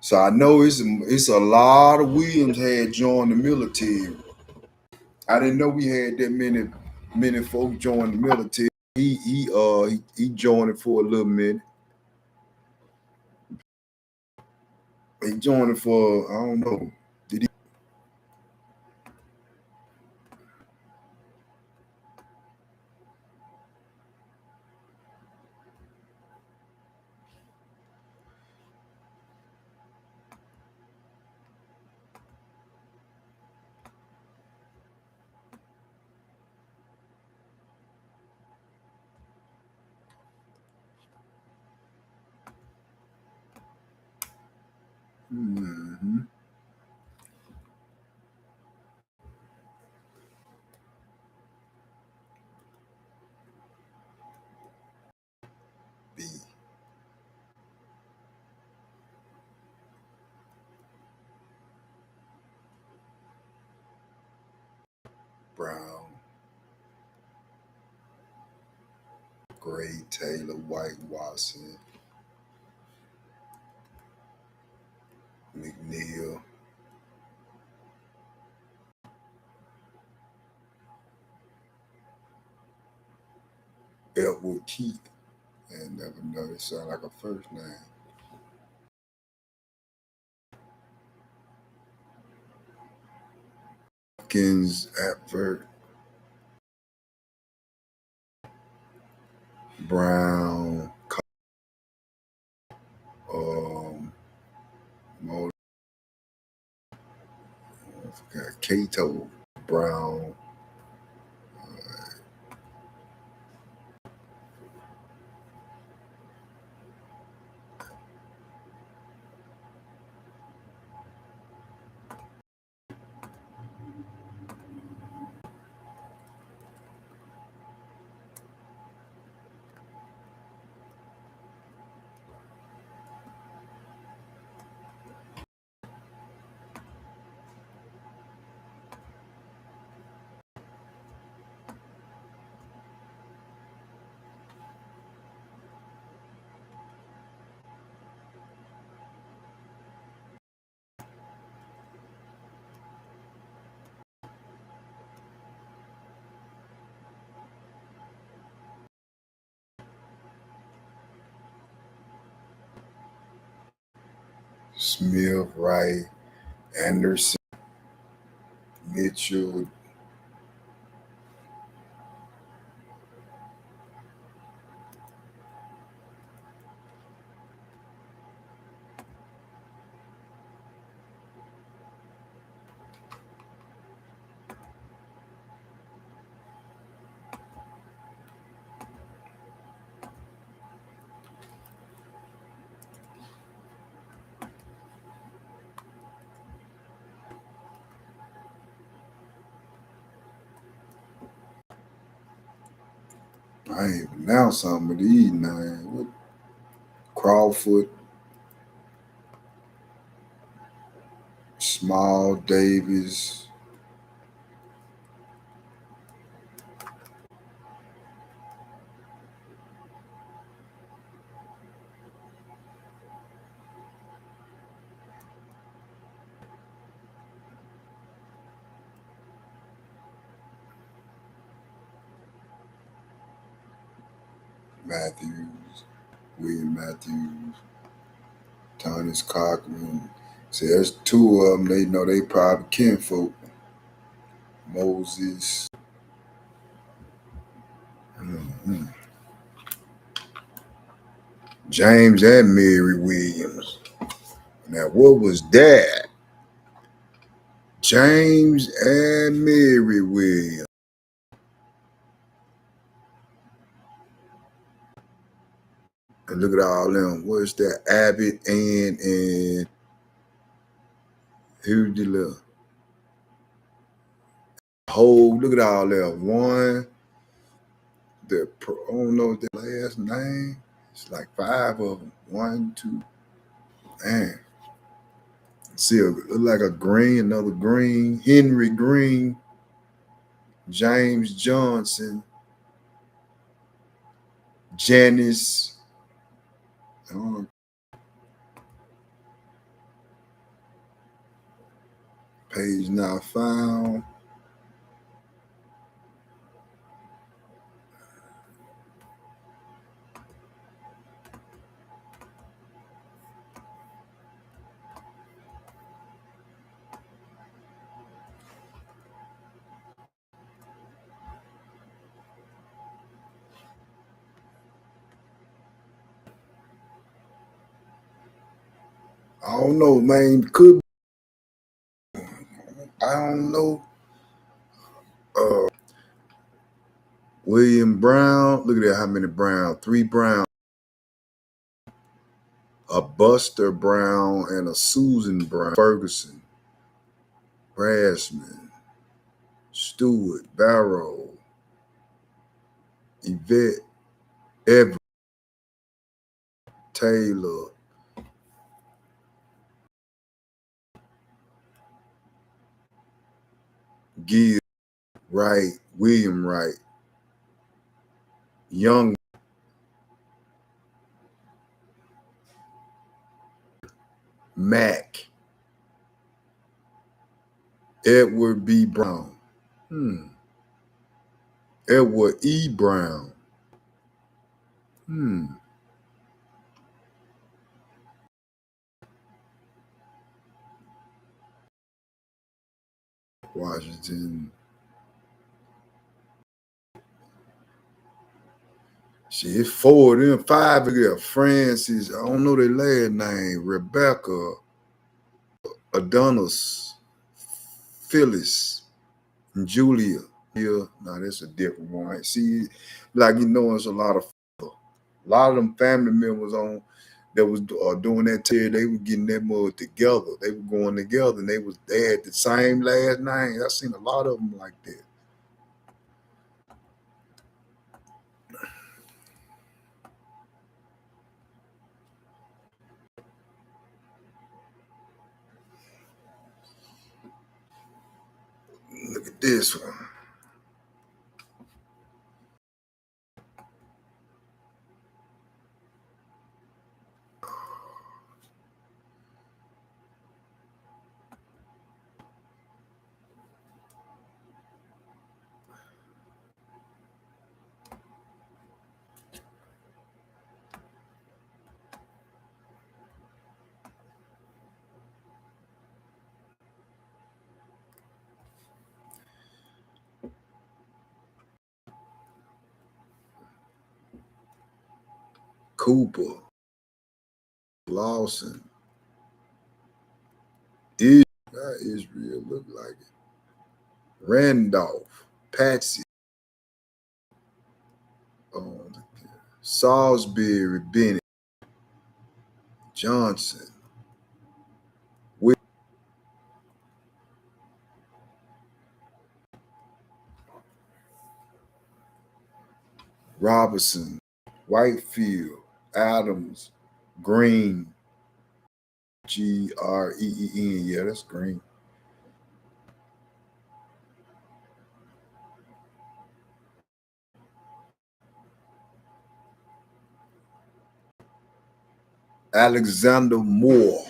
So I know it's a lot of Williams had joined the military. I didn't know we had that many folks join the military. He joined it for a little minute. He joined it for, I don't know. Did he? Mm-hmm. B. Brown, Gray, Taylor, White, Watson, McNeil, Elwood, Keith. And never know. It sound like a first name. Hopkins, Apford, Brown, um, I forgot, Cato, Brown. Smith, Wright, Anderson, Mitchell. I ain't pronounce some of these names. What? Crawford, Small, Davis. Matthews, William Matthews, Thomas Cochran. See, there's two of them. They know they probably kinfolk. Moses. Mhm. James and Mary Williams. Now, what was that? James and Mary Williams. And look at all them. What's that? Abbott and who did the whole? Look at all them. One, I don't know the last name. It's like five of them. One, two. Man, see, look like a Green, another Green, Henry Green, James Johnson, Janice. Oh, page not found. I don't know, man. Could I don't know. Uh, William Brown. Look at that. How many Brown? Three Brown. A Buster Brown and a Susan Brown. Ferguson, Brasman, Stewart, Barrow, Yvette, Everett, Taylor, Gill, Wright, William Wright, Young, Mack, Edward B. Brown, Edward E. Brown, Washington. Shit, it's four of them. Five of them. Francis, I don't know their last name. Rebecca, Adonis, Phyllis, and Julia. Yeah, no, that's a different one. See, like it's a lot of them family members on that was doing that tear. They were getting that mud together. They were going together, and they had the same last name. I seen a lot of them like that. Look at this one. Cooper, Lawson, Israel look like it. Randolph, Patsy, um, Salisbury, Bennett, Johnson, Robertson, Whitefield, Adams, Green, Green. Yeah, that's Green. Alexander Moore.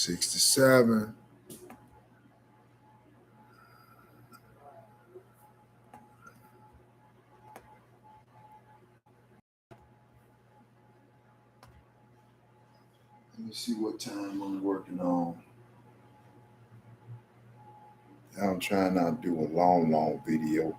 '67. Let me see what time I'm working on. I'm trying not to do a long video.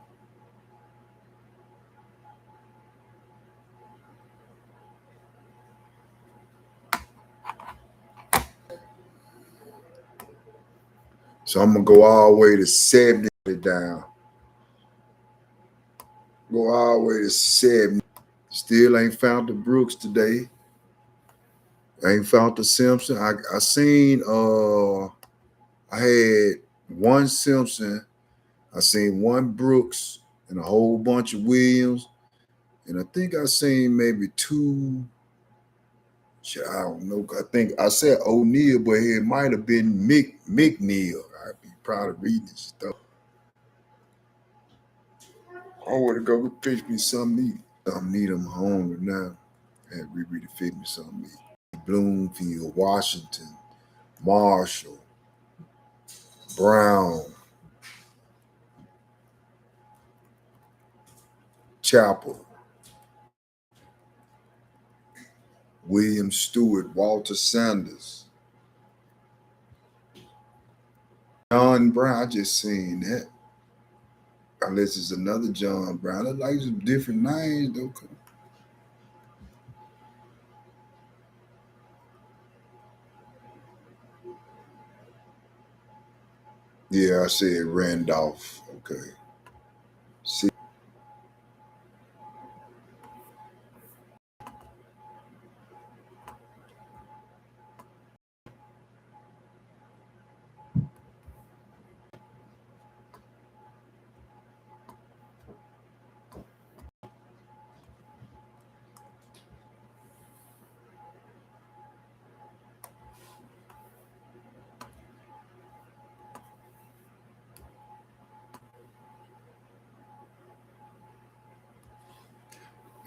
So I'm gonna go all the way to 70 down. Go all the way to 70. Still ain't found the Brooks today. Ain't found the Simpson. I seen I had one Simpson, I seen one Brooks and a whole bunch of Williams. And I think I seen maybe two. I don't know. I think I said O'Neal, but it might have been McNeil. I'd be proud of reading this stuff. I want to go fix me something neat. I'm neat. I'm hungry now. And we really fix me something neat. Bloomfield, Washington, Marshall, Brown, Chapel, William Stewart, Walter Sanders, John Brown. I just seen that. Unless it's another John Brown. I like some different names though. Yeah, I said Randolph. Okay. See,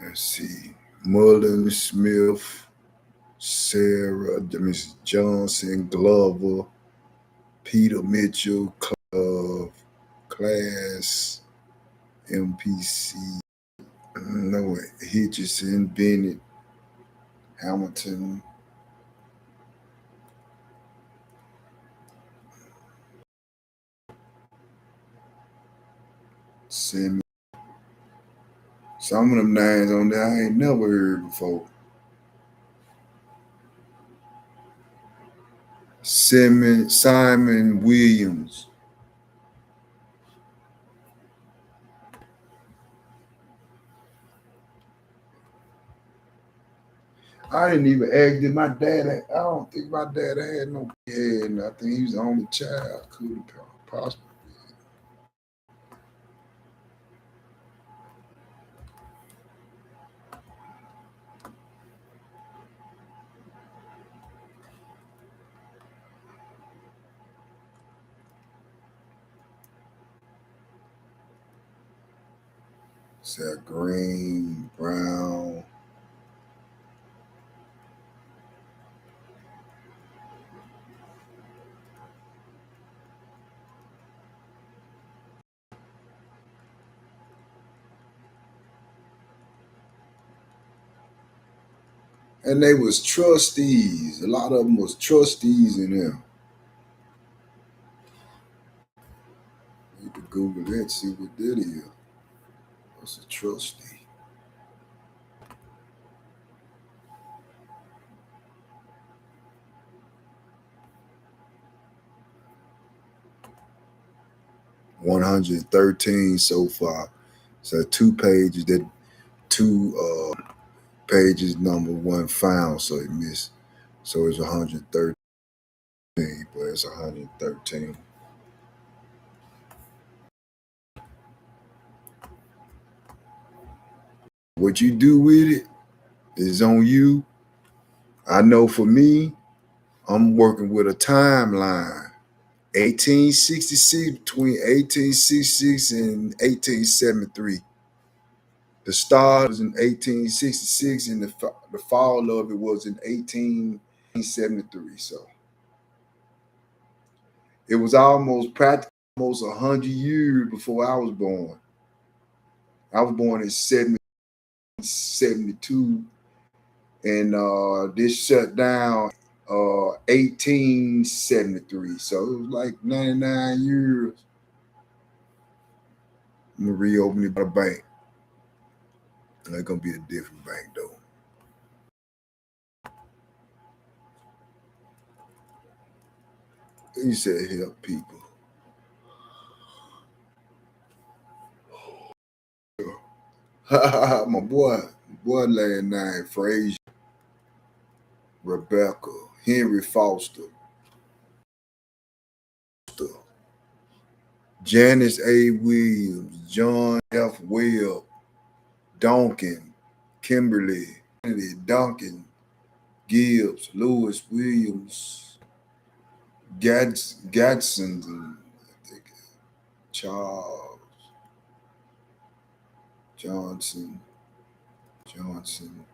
let's see. Mullen, Smith, Sarah, Mrs. Johnson, Glover, Peter Mitchell, Class, MPC, no, Hitchison, Bennett, Hamilton, Simmons. Some of them names on there I ain't never heard before. Simon Williams. I didn't even ask did my dad. I don't think my dad had no kid. I think he was the only child. Could have possibly. that green, brown. And they was trustees. A lot of them was trustees in there. You could Google that, see what that is. What's a trustee? $113 so far. So two pages that two pages number one found, so it missed. So it's 113, but it's 113. What you do with it is on you. I know for me, I'm working with a timeline. 1866, between 1866 and 1873. The start was in 1866, and the fall of it was in 1873. So it was almost practically almost 100 years before I was born. I was born in 72, and this shut down 1873. So it was like 99 years. I'm gonna reopen it by the bank. It's gonna be a different bank though. You said help people. my boy last name Frazier, Rebecca, Henry Foster, Janice A. Williams, John F. Webb, Duncan, Kimberly, Kennedy, Duncan, Gibbs, Lewis Williams, Gadsden, I think, Charles Johnson, Johnson,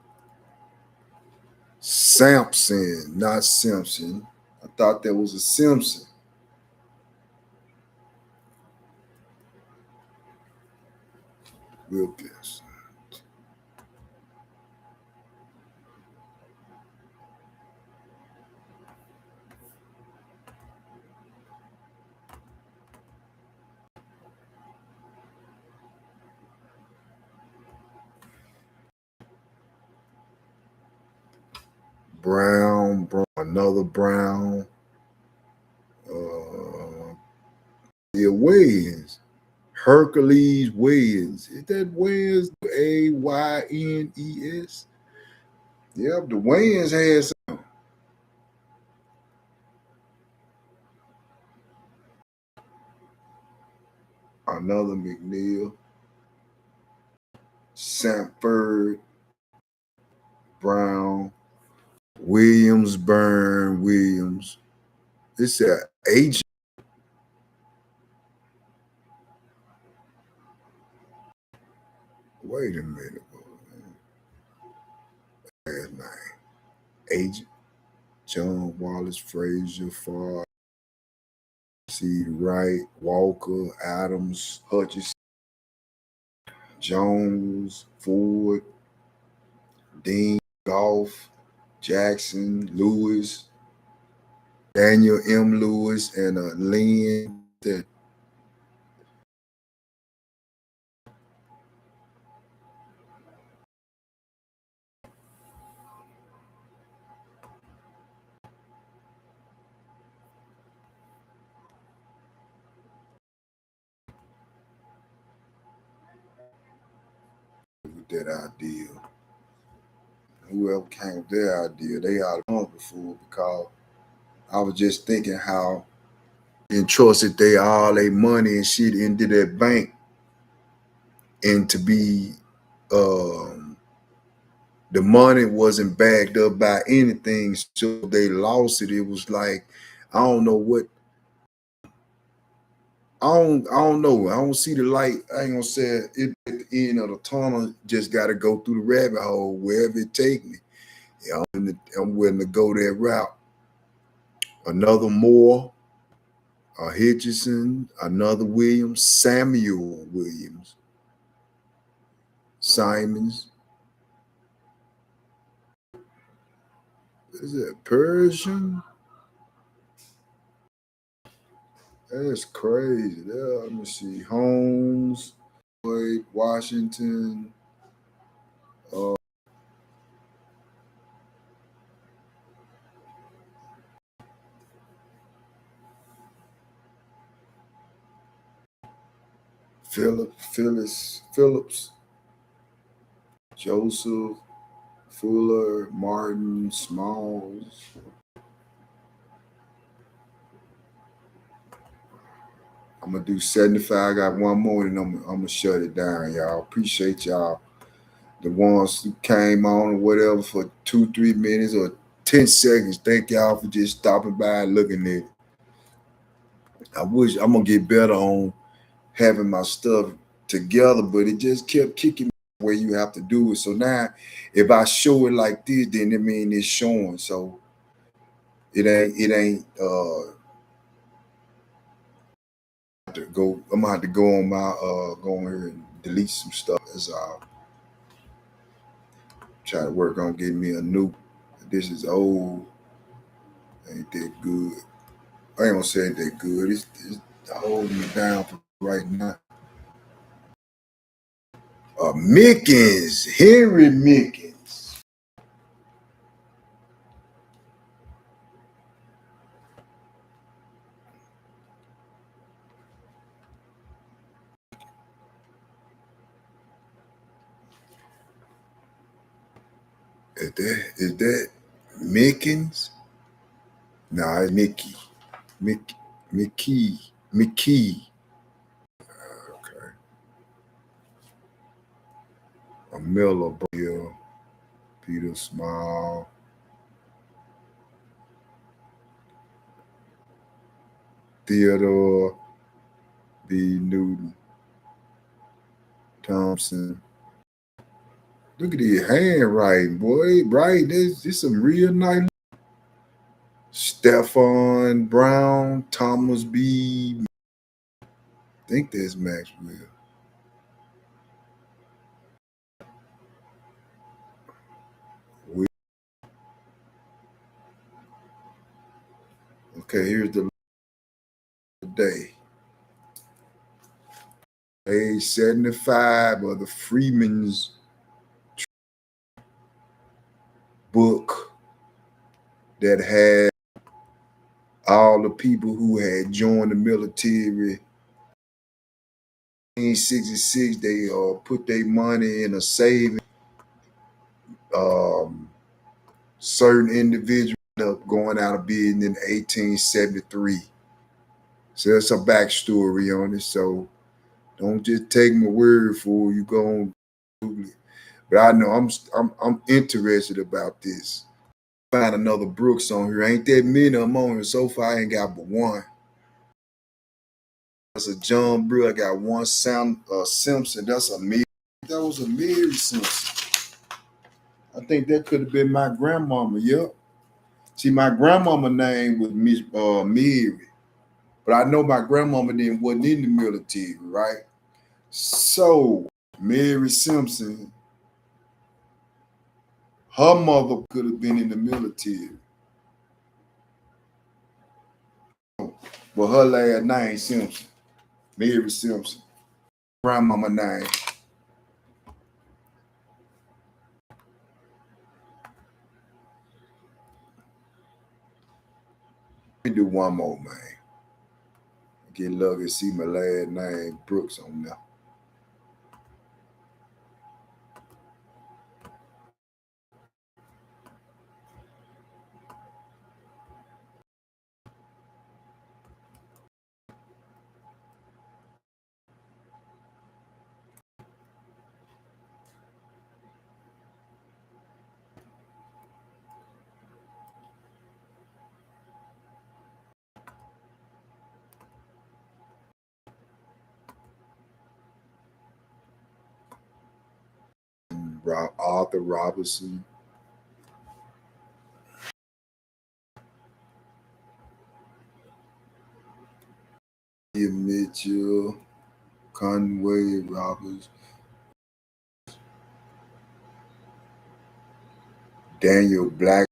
Sampson, not Simpson. I thought that was a Simpson. Wilkins. Brown, another Brown. Yeah, Wayans. Hercules Wayans. Is that Wayans? Aynes? Yep, the Wayans had another McNeil, Sanford, Brown, Williams, Byrne, Williams. It's an agent. Wait a minute. Last name. Agent. John Wallace, Frazier, Farr, C. Wright, Walker, Adams, Hutchison, Jones, Ford, Dean, Goff, Jackson, Lewis, Daniel M. Lewis, and Lynn. That with that idea. Whoever came with that idea, they ought to come before, because I was just thinking how entrusted they all their money and shit into that bank, and to be um the money wasn't backed up by anything, so they lost it. It was like I don't know what I don't know. I don't see the light. I ain't gonna say it at the end of the tunnel. Just got to go through the rabbit hole wherever it take me. Yeah, I'm willing to go that route. Another Moore, a Hitchison, another Williams, Samuel Williams, Simons. Is it Persian? That's crazy. Yeah, let me see. Holmes, Floyd, Washington, uh, Phillips, Joseph, Fuller, Martin, Smalls. I'm gonna do 75. I got one more, and I'm gonna shut it down, y'all. Appreciate y'all, the ones who came on or whatever for 2, 3 minutes or 10 seconds. Thank y'all for just stopping by and looking at it. I wish I'm gonna get better on having my stuff together, but it just kept kicking me where you have to do it. So now, if I show it like this, then it means it's showing. So it ain't to go. I'm gonna have to go on my go on here and delete some stuff as I try to work on getting me a new. This is old, ain't that good. I ain't gonna say ain't that good. It's holding me down for right now. Mickens, Henry Mickens. Is that Mickens? Nah, it's Mickey. Mickey. Mickey. Okay. A Miller, Bill, Peter Small, Theodore B. Newton, Thompson. Look at his handwriting, boy. Right, this some real nice. Stephon Brown, Thomas B. I think that's Maxwell. Okay, here's the day. Age 75 of the Freeman's book that had all the people who had joined the military. In 1966, they put their money in a saving. Um, certain individuals ended up going out of business in 1873. So that's a backstory on it. So don't just take my word for it. You go on Google it. But I know I'm interested about this. Find another Brooks on here. Ain't that many of them on here so far. I ain't got but one. That's a John Brew. I got one Sam Simpson. That's a Mary. That was a Mary Simpson. I think that could have been my grandmama. Yep. See, my grandmama name was Miss Mary, but I know my grandmama then wasn't in the military, right? So Mary Simpson, her mother could have been in the military, but her last name Simpson, Mary Simpson. Grandmama name. Let me do one more, man. Get lucky, see my last name Brooks on there. Arthur Robertson, Ian Mitchell, Conway Roberts, Daniel Black,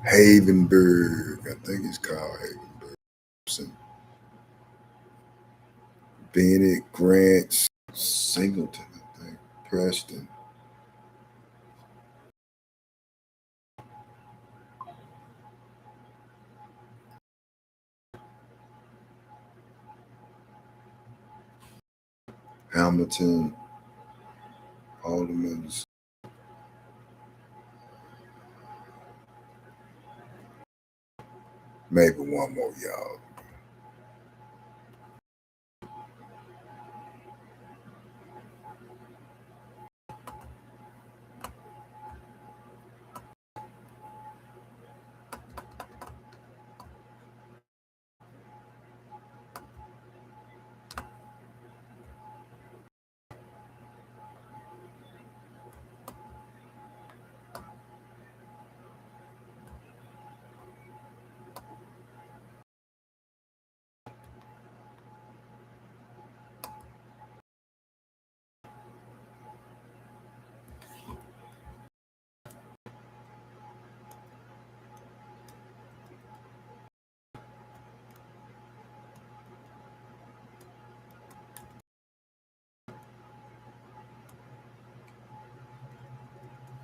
Havenberg, I think it's called Havenberg. Bennett, Grant, Singleton, I think, Preston. Hamilton, Alderman, maybe one more, y'all.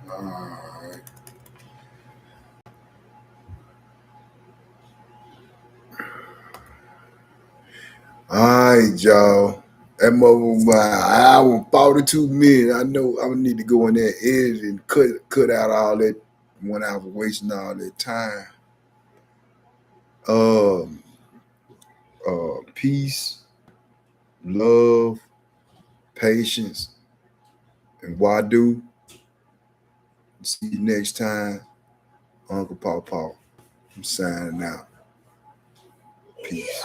All right. All right, y'all. That mother by an hour and 42 minutes. I know I need to go in there, edit and cut out all that when I was wasting all that time. Um, peace, love, patience, and Wadu. See you next time. Uncle Paw Paw. I'm signing out. Peace.